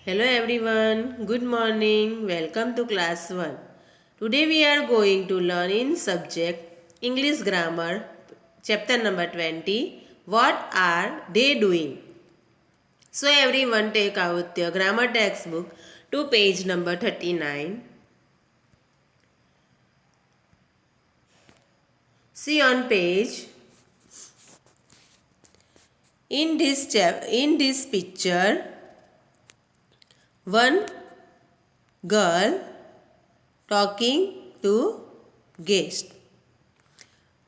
Hello everyone, good morning, welcome to class 1. Today we are going to learn in subject English Grammar, chapter number 20, What are they doing? So everyone take out your grammar textbook to page number 39. See on page, in this picture, one girl talking to guest.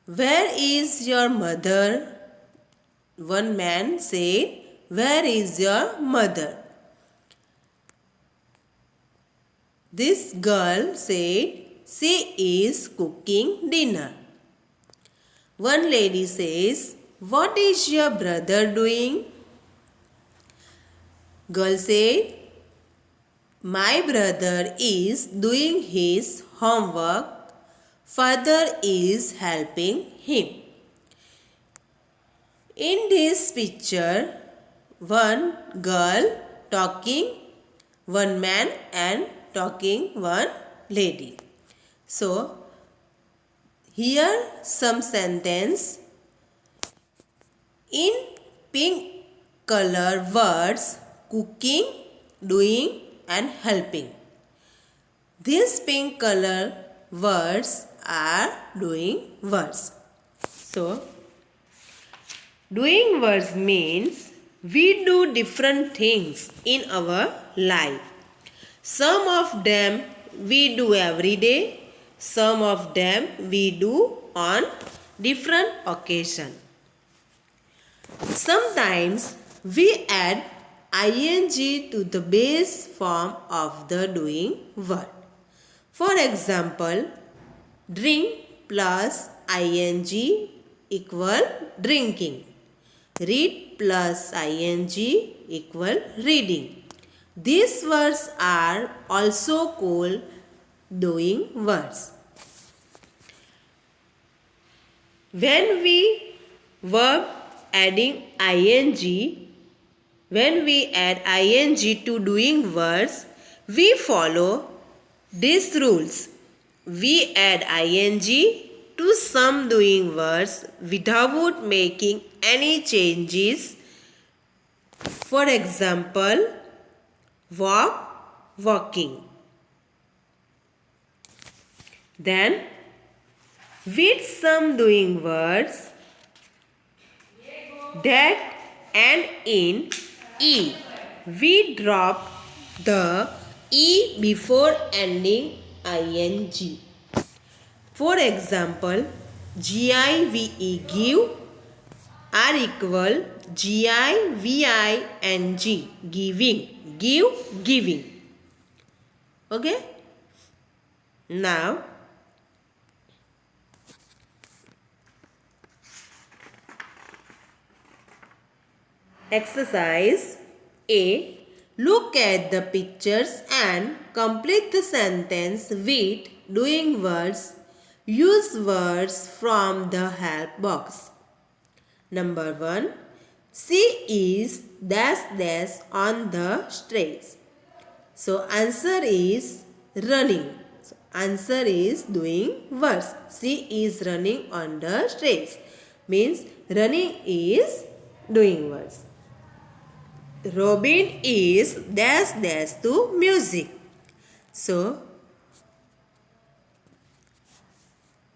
Where is your mother? One man said, where is your mother? This girl said, she is cooking dinner. One lady says, what is your brother doing? Girl said, my brother is doing his homework. Father is helping him. In this picture, one girl talking, one man and talking one lady. So, here some sentence. In pink color words, cooking, doing and helping. These pink color words are doing words. So, doing words means we do different things in our life. Some of them we do every day, some of them we do on different occasion. Sometimes we add ing to the base form of the doing word. For example, drink plus ing equal drinking. Read plus ing equal reading. These words are also called doing words. When we verb adding ing, when we add ing to doing words, we follow these rules. We add ing to some doing words without making any changes. For example, walk, walking. Then, with some doing words that end in e, we drop the e before ending ing. For example, give, give are equal giving, giving, give, giving. Okay? Now, exercise A. Look at the pictures and complete the sentence with doing words. Use words from the help box. Number 1. She is dash dash on the streets. So answer is running. So answer is doing words. She is running on the streets. Means running is doing words. Robin is dash dash to music. So,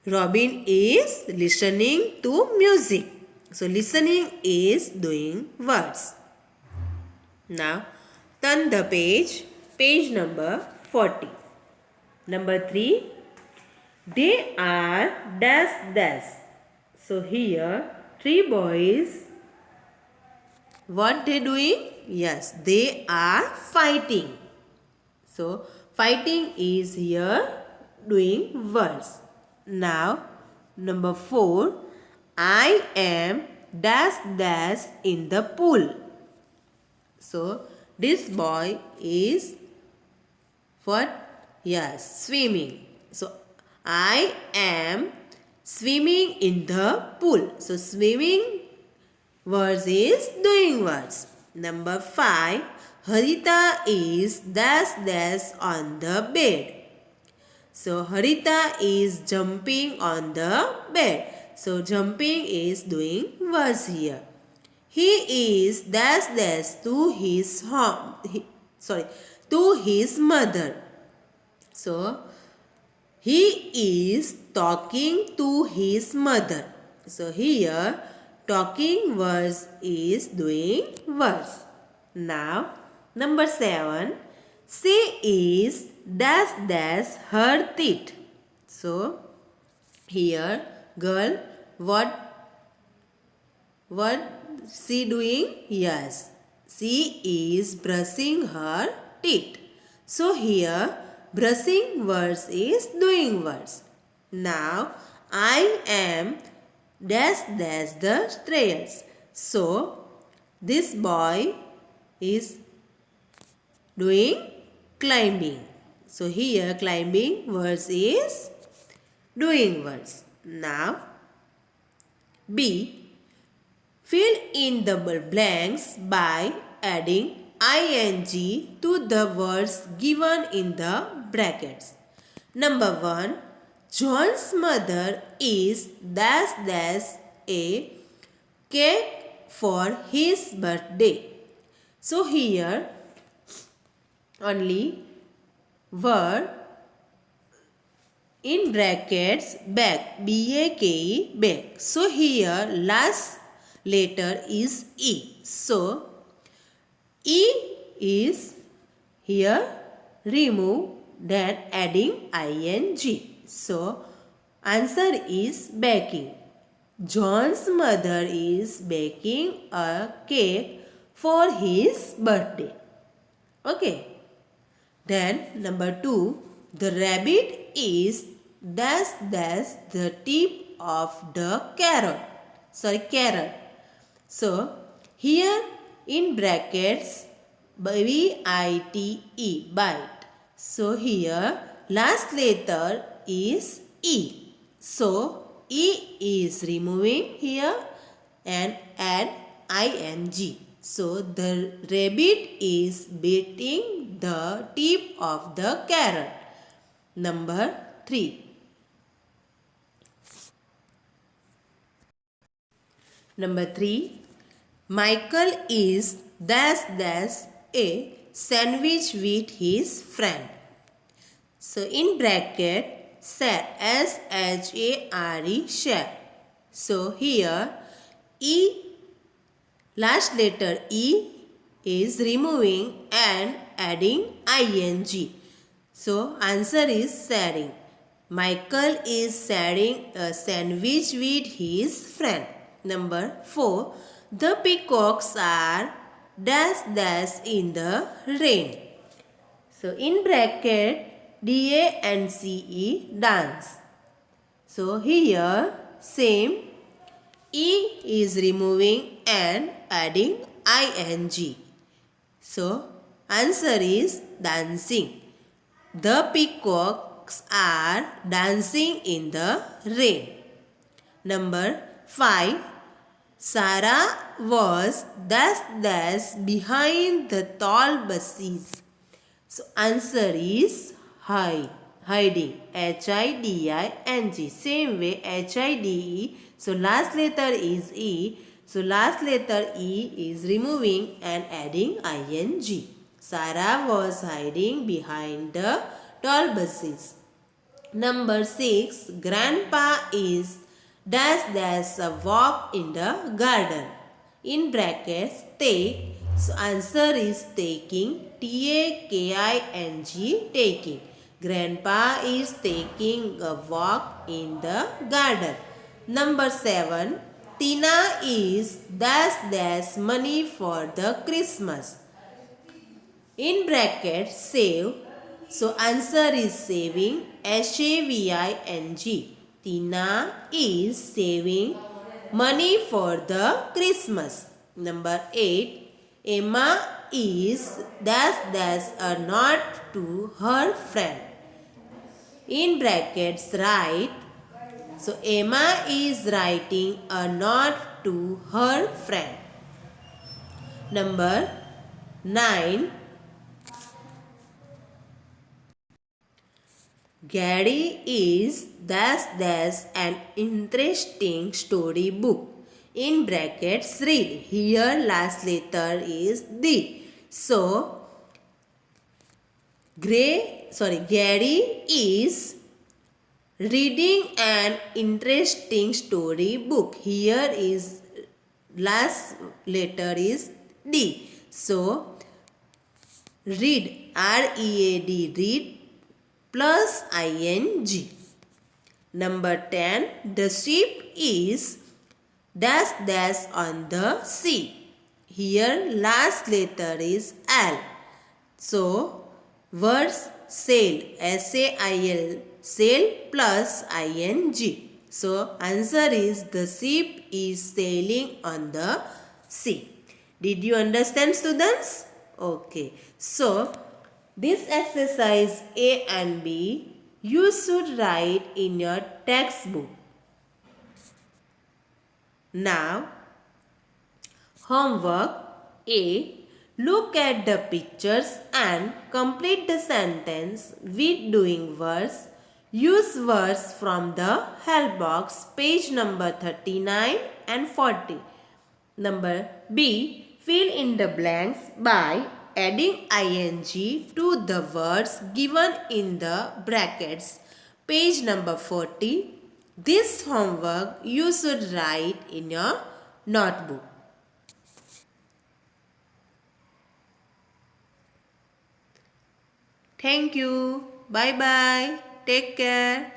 Robin is listening to music. So, listening is doing words. Now, turn the page, page number 40. Number 3, they are dash dash. So, here, 3 boys, what they doing? Yes, they are fighting. So, fighting is here doing words. Now, number 4, I am dash dash in the pool. So, this boy is what? Yes, swimming. So, I am swimming in the pool. So, swimming words is doing words. Number 5. Harita is dash dash on the bed. So Harita is jumping on the bed. So jumping is doing words here. He is dash dash to his home. To his mother. So he is talking to his mother. So here talking words is doing words. Now number 7. She is dash dash her teeth. So here girl what she doing? Yes, she is brushing her teeth. So here brushing words is doing words. Now I am dash dash the stairs. So this boy is doing climbing. So here climbing words is doing words. Now B. Fill in the blanks by adding ing to the words given in the brackets. Number 1. John's mother is dash dash a cake for his birthday. So here only word in brackets bake, B-A-K-E, bake. So here last letter is E. So E is here remove, then adding ing. So answer is baking. John's mother is baking a cake for his birthday. Okay. Then number 2, the rabbit is dash dash the tip of the carrot. So here in brackets B-I-T-E, bite. So here last letter is E. So E is removing here and add ing. So the rabbit is biting the tip of the carrot. Number 3. Number 3. Michael is dash dash a sandwich with his friend. So in bracket share, S-H-A-R-E, share. So here E, last letter E is removing and adding ing. So answer is sharing. Michael is sharing a sandwich with his friend. Number 4. The peacocks are dash dash in the rain. So in bracket D-A-N-C-E, dance. So here same E is removing and adding ing. So answer is dancing. The peacocks are dancing in the rain. Number 5. Sarah was dash dash behind the tall bushes. So answer is hiding. H-I-D-I-N-G. Same way H-I-D-E. So last letter is E. So last letter E is removing and adding ing. Sarah was hiding behind the tall bushes. Number 6. Grandpa is dash dash a walk in the garden. In brackets take. So answer is taking. T-A-K-I-N-G, taking. Grandpa is taking a walk in the garden. Number 7. Tina is dash dash money for the Christmas. In brackets save. So answer is saving. S-A-V-I-N-G. Tina is saving money for the Christmas. Number 8. Emma is dash dash a note to her friend. In brackets write. So Emma is writing a note to her friend. Number 9. Gary is dash an interesting story book. In brackets read. Here last letter is D. So Gary is reading an interesting story book. Here is last letter is D. So read, R-E-A-D, read plus ing. Number 10, the ship is dash on the sea. Here last letter is L. So words sail, S-A-I-L, sail plus ing. So answer is the ship is sailing on the sea. Did you understand, students? Okay. So this exercise A and B you should write in your textbook. Now homework A. Look at the pictures and complete the sentence with doing words. Use words from the help box, page number 39 and 40. Number B. Fill in the blanks by adding ing to the words given in the brackets, page number 40. This homework you should write in your notebook. Thank you. Bye bye. Take care.